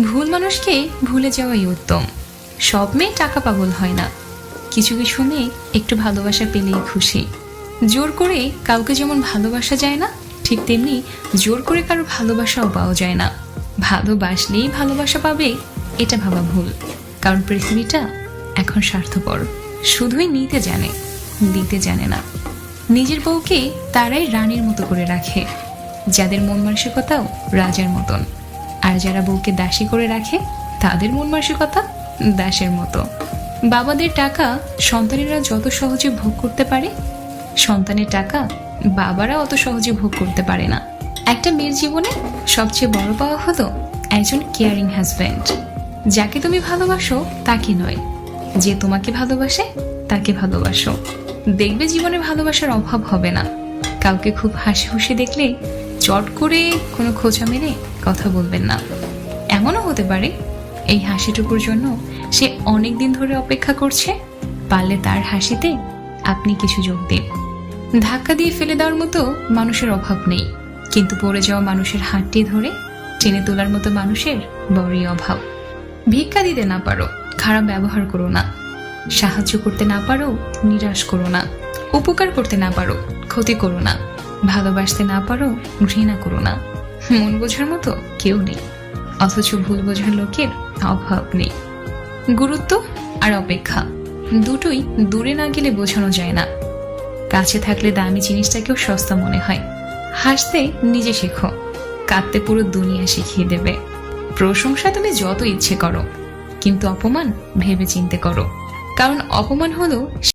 ভুল মানুষকে ভুলে যাওয়াই উত্তম। সব মেয়ে টাকা পাগল হয় না, কিছু কিছু মেয়ে একটু ভালোবাসা পেলেই খুশি। জোর করে কাউকে যেমন ভালোবাসা যায় না, ঠিক তেমনি জোর করে কারো ভালোবাসাও পাওয়া যায় না। ভালোবাসলেই ভালোবাসা পাবে এটা ভাবা ভুল, কারণ পৃথিবীটা এখন স্বার্থপর, শুধুই নিতে জানে, দিতে জানে না। নিজের বউকে তারাই রানীর মতো করে রাখে, যাদের মন মানসিকতাও রাজার মতন। আর যারা বউকে দাসী করে রাখে, তাদের মন মানসিকতা দাসের মতো। বাবাদের টাকা সন্তানেরা যত সহজে ভোগ করতে পারে, সন্তানের টাকা বাবারা অত সহজে ভোগ করতে পারে না। একটা মেয়ের জীবনে সবচেয়ে বড় পাওয়া হলো একজন কেয়ারিং হাজব্যান্ড। যাকে তুমি ভালোবাসো তাকে নয়, যে তোমাকে ভালোবাসে তাকে ভালোবাসো। দেখবে জীবনে ভালোবাসার অভাব হবে না। কাউকে খুব হাসি খুশি দেখলে চট করে কোনো খোঁচা মেরে কথা বলবেন না। এমনও হতে পারে এই হাসিটুকুর জন্য সে অনেক দিন ধরে অপেক্ষা করছে, পারলে তার হাসিতে আপনি কিছু যোগ দিন। ধাক্কা দিয়ে ফেলে দেওয়ার মতো মানুষের অভাব নেই, কিন্তু পড়ে যাওয়া মানুষের হাতটি ধরে টেনে তোলার মতো মানুষের বড়ই অভাব। ভিক্ষা দিতে না পারো, খারাপ ব্যবহার করো না। সাহায্য করতে না পারো, নিরাশ করো না। উপকার করতে না পারো, ক্ষতি করো না। ভালোবাসতে না পারো, ঘৃণা করো না। মন বোঝার মতো কেউ নেই, অথচ ভুল বোঝার লোকের অভাব নেই। গুরুত্ব আর অপেক্ষা দুটোই দূরে না গেলে বোঝানো যায় না। কাছে থাকলে দামি জিনিসটাকেও সস্তা মনে হয়। হাসতে নিজে শেখো, কাঁদতে পুরো দুনিয়া শিখিয়ে দেবে। প্রশংসা তুমি যত ইচ্ছে করো, কিন্তু অপমান ভেবে চিন্তে করো, কারণ অপমান হলো